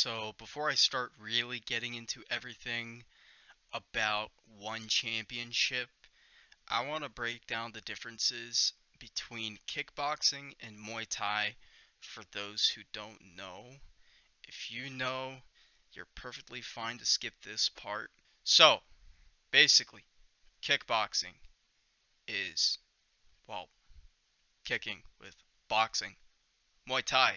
So, before I start really getting into everything about one championship, I want to break down the differences between kickboxing and Muay Thai for those who don't know. If you know, you're perfectly fine to skip this part. So, basically, kickboxing is, well, kicking with boxing. Muay Thai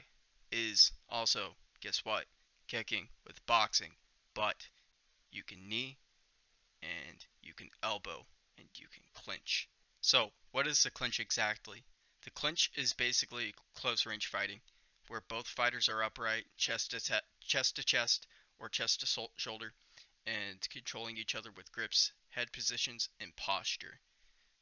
is also, guess what? Kicking with boxing. But you can knee, and you can elbow, and you can clinch. So, what is the clinch exactly? The clinch is basically close range fighting, where both fighters are upright, chest to chest, or chest to shoulder, and controlling each other with grips, head positions, and posture.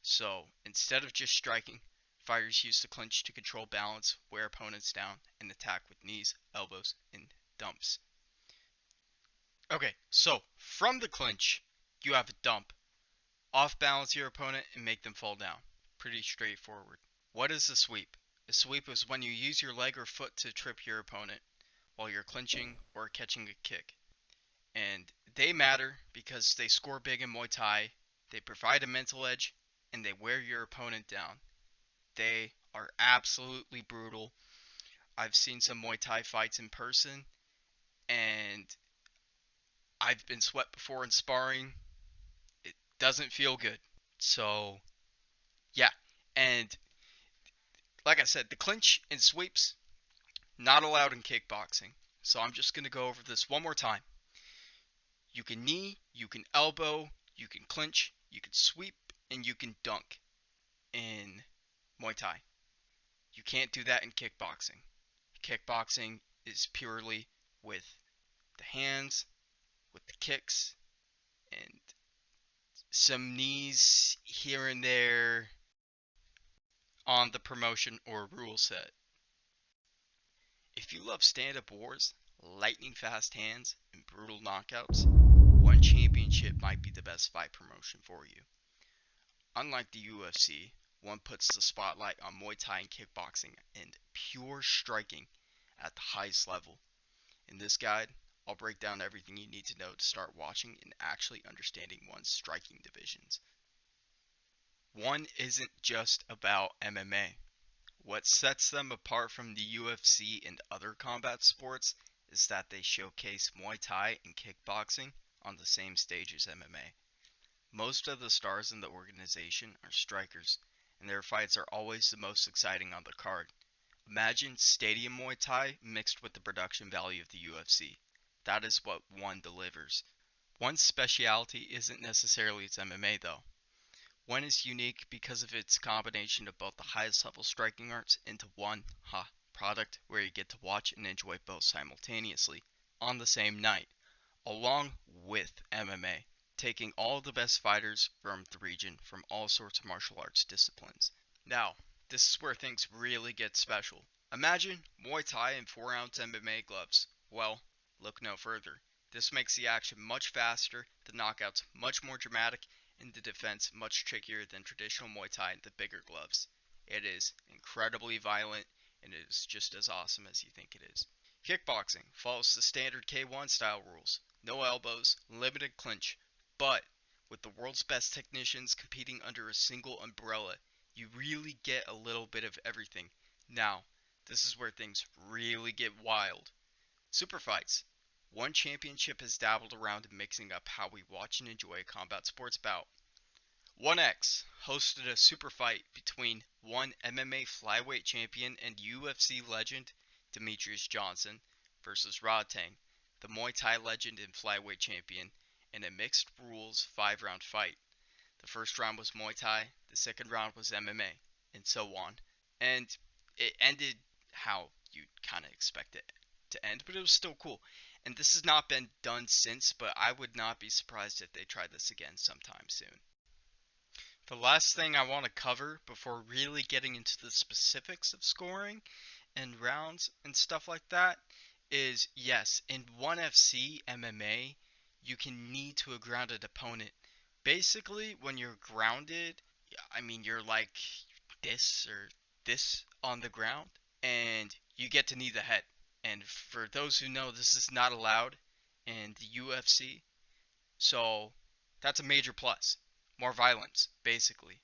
So, instead of just striking, fighters use the clinch to control balance, wear opponents down, and attack with knees, elbows, and dumps. Okay, so from the clinch, you have a dump. Off balance your opponent and make them fall down. Pretty straightforward. What is a sweep? A sweep is when you use your leg or foot to trip your opponent while you're clinching or catching a kick. And they matter because they score big in Muay Thai, they provide a mental edge, and they wear your opponent down. They are absolutely brutal. I've seen some Muay Thai fights in person, and I've been swept before in sparring. It doesn't feel good. So, yeah. And like I said, the clinch and sweeps not allowed in kickboxing. So I'm just going to go over this one more time. You can knee, you can elbow, you can clinch, you can sweep, and you can dunk in Muay Thai. You can't do that in kickboxing. Kickboxing is purely with the hands, with the kicks, and some knees here and there on the promotion or rule set. If you love stand-up wars, lightning fast hands, and brutal knockouts, one championship might be the best fight promotion for you. Unlike the UFC, one puts the spotlight on Muay Thai and kickboxing and pure striking at the highest level. In this guide, I'll break down everything you need to know to start watching and actually understanding one's striking divisions. One isn't just about MMA. What sets them apart from the UFC and other combat sports is that they showcase Muay Thai and kickboxing on the same stage as MMA. Most of the stars in the organization are strikers, and their fights are always the most exciting on the card. Imagine stadium Muay Thai mixed with the production value of the UFC. That is what one delivers. One's specialty isn't necessarily its MMA though. One is unique because of its combination of both the highest level striking arts into one product where you get to watch and enjoy both simultaneously on the same night, along with MMA, taking all the best fighters from the region from all sorts of martial arts disciplines. Now, this is where things really get special. Imagine Muay Thai and 4-ounce MMA gloves. Well, look no further. This makes the action much faster, the knockouts much more dramatic, and the defense much trickier than traditional Muay Thai and the bigger gloves. It is incredibly violent, and it is just as awesome as you think it is. Kickboxing follows the standard K1 style rules. No elbows, limited clinch, but with the world's best technicians competing under a single umbrella, you really get a little bit of everything. Now, this is where things really get wild. Super fights. One championship has dabbled around in mixing up how we watch and enjoy a combat sports bout. 1X hosted a super fight between one MMA flyweight champion and UFC legend Demetrius Johnson versus Rodtang, the Muay Thai legend and flyweight champion, in a mixed rules 5-round fight. The first round was Muay Thai, the second round was MMA, and so on. And it ended how you'd kind of expect it to end, but it was still cool. And this has not been done since, but I would not be surprised if they try this again sometime soon. The last thing I want to cover before really getting into the specifics of scoring and rounds and stuff like that is, yes, in 1FC MMA, you can knee to a grounded opponent. Basically, when you're grounded, I mean, you're like this or this on the ground, and you get to knee the head. And for those who know, this is not allowed in the UFC. So that's a major plus. More violence, basically.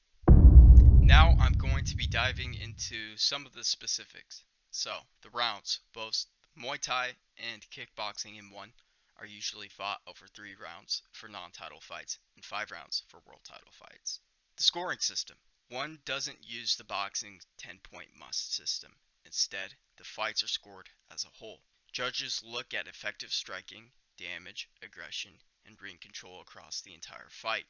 Now I'm going to be diving into some of the specifics. So, the rounds, both Muay Thai and kickboxing in one, are usually fought over 3 rounds for non-title fights and 5 rounds for world title fights. The scoring system. One doesn't use the boxing 10-point must system. Instead, the fights are scored as a whole. Judges look at effective striking, damage, aggression, and ring control across the entire fight,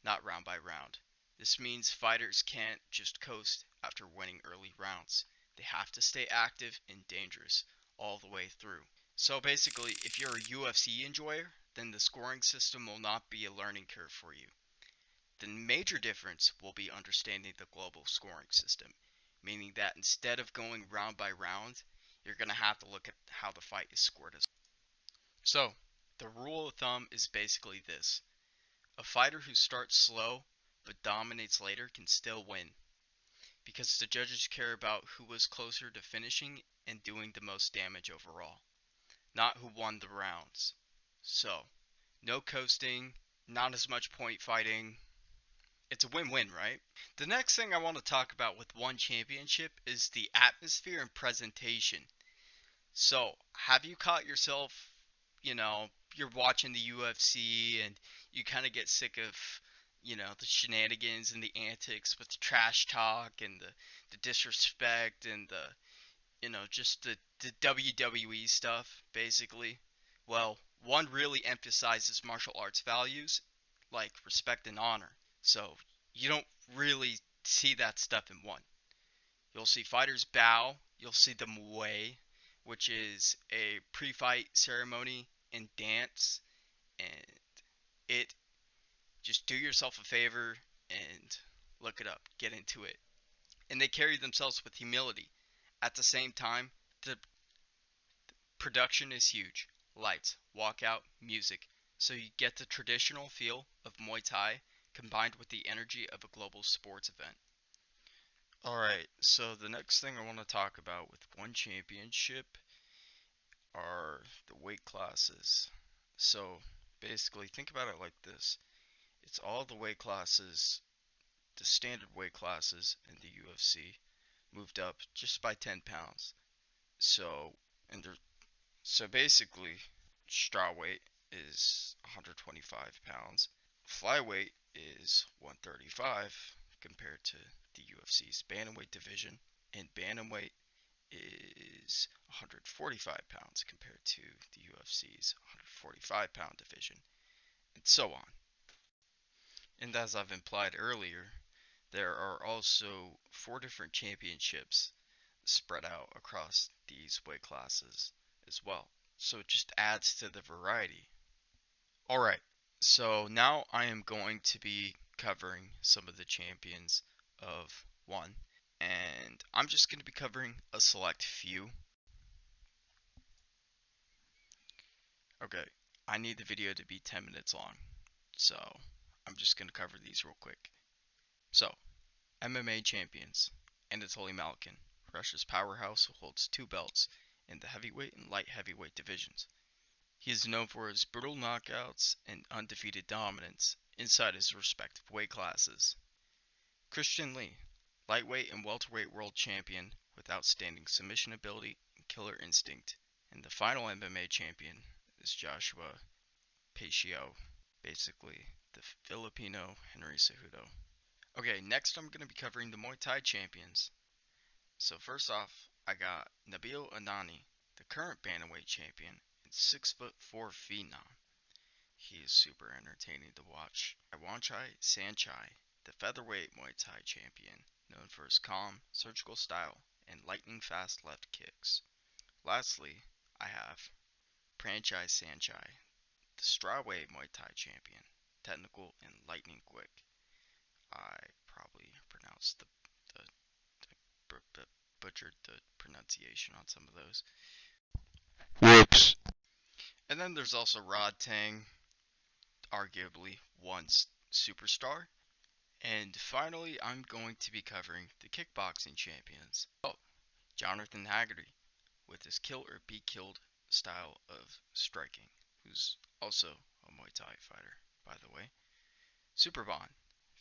not round by round. This means fighters can't just coast after winning early rounds. They have to stay active and dangerous all the way through. So basically, if you're a UFC enjoyer, then the scoring system will not be a learning curve for you. The major difference will be understanding the global scoring system, meaning that instead of going round by round, you're going to have to look at how the fight is scored as well. So, the rule of thumb is basically this. A fighter who starts slow but dominates later can still win, because the judges care about who was closer to finishing and doing the most damage overall, not who won the rounds. So, no coasting, not as much point fighting. It's a win-win, right? The next thing I want to talk about with one championship is the atmosphere and presentation. So, have you caught yourself, you're watching the UFC and you kind of get sick of, the shenanigans and the antics with the trash talk and the disrespect and just the WWE stuff, basically? Well, one really emphasizes martial arts values like respect and honor. So, you don't really see that stuff in one. You'll see fighters bow. You'll see the Muay, which is a pre-fight ceremony and dance. And it, just do yourself a favor and look it up. Get into it. And they carry themselves with humility. At the same time, the production is huge. Lights, walkout, music. So you get the traditional feel of Muay Thai combined with the energy of a global sports event. Alright, so the next thing I want to talk about with one championship are the weight classes. So basically, think about it like this. It's all the weight classes, the standard weight classes in the UFC, moved up just by 10 pounds. So, and they're, so basically, strawweight is 125 pounds. Flyweight is 135 compared to the UFC's bantamweight division, and bantamweight is 145 pounds compared to the UFC's 145-pound division, and so on. And as I've implied earlier, there are also 4 different championships spread out across these weight classes as well. So it just adds to the variety. Alright, so now I am going to be covering some of the champions of one, and I'm just going to be covering a select few. Okay, I need the video to be 10 minutes long, so I'm just going to cover these real quick. So, MMA champions. Anatoly Malkin, Russia's powerhouse who holds 2 belts in the heavyweight and light heavyweight divisions. He is known for his brutal knockouts and undefeated dominance inside his respective weight classes. Christian Lee, lightweight and welterweight world champion with outstanding submission ability and killer instinct. And the final MMA champion is Joshua Peixio, basically the Filipino Henry Cejudo. Okay, next I'm going to be covering the Muay Thai champions. So first off, I got Nabil Anani, the current bantamweight champion and 6'4" phenom. He is super entertaining to watch. Wanchai Sanchai, the featherweight Muay Thai champion, known for his calm, surgical style and lightning fast left kicks. Lastly, I have Pranchai Sanchai, the strawweight Muay Thai champion, technical and lightning quick. I probably pronounced butchered the pronunciation on some of those. Whoops. And then there's also Rod Tang, arguably one superstar. And finally, I'm going to be covering the kickboxing champions. Oh, Jonathan Haggerty, with his kill or be killed style of striking, who's also a Muay Thai fighter, by the way. Super Vaughn,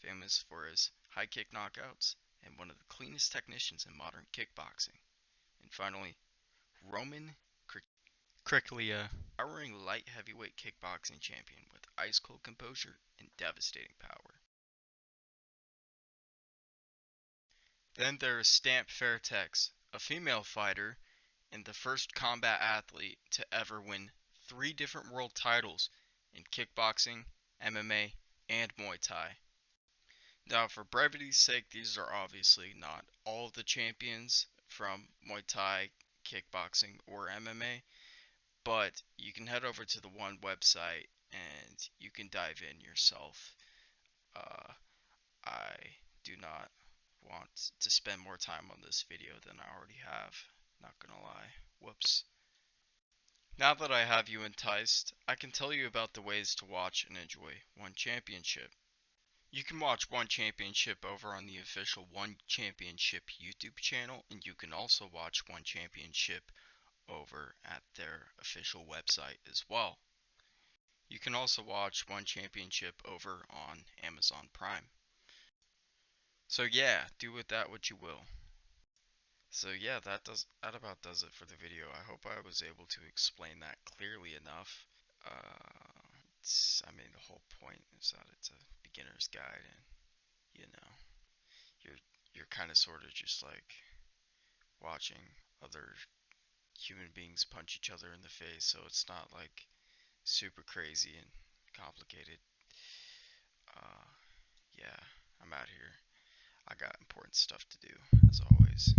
famous for his high kick knockouts and one of the cleanest technicians in modern kickboxing. And finally, Roman Kriklia, towering light heavyweight kickboxing champion with ice cold composure and devastating power. Then there is Stamp Fairtex, a female fighter and the first combat athlete to ever win 3 different world titles in kickboxing, MMA, and Muay Thai. Now, for brevity's sake, these are obviously not all of the champions from Muay Thai, kickboxing, or MMA, but you can head over to the one website and you can dive in yourself. Uh, I do not want to spend more time on this video than I already have. Not gonna lie. Whoops. Now that I have you enticed, I can tell you about the ways to watch and enjoy One Championship. You can watch One Championship over on the official One Championship YouTube channel, and you can also watch One Championship over at their official website as well. You can also watch One Championship over on Amazon Prime. So yeah, do with that what you will. So yeah, that about does it for the video. I hope I was able to explain that clearly enough. I mean, the whole point is that it's a beginner's guide, and you know, you're you're kind of sort of just like watching other human beings punch each other in the face, so it's not like super crazy and complicated. Uh, yeah, I'm out here. I got important stuff to do, as always.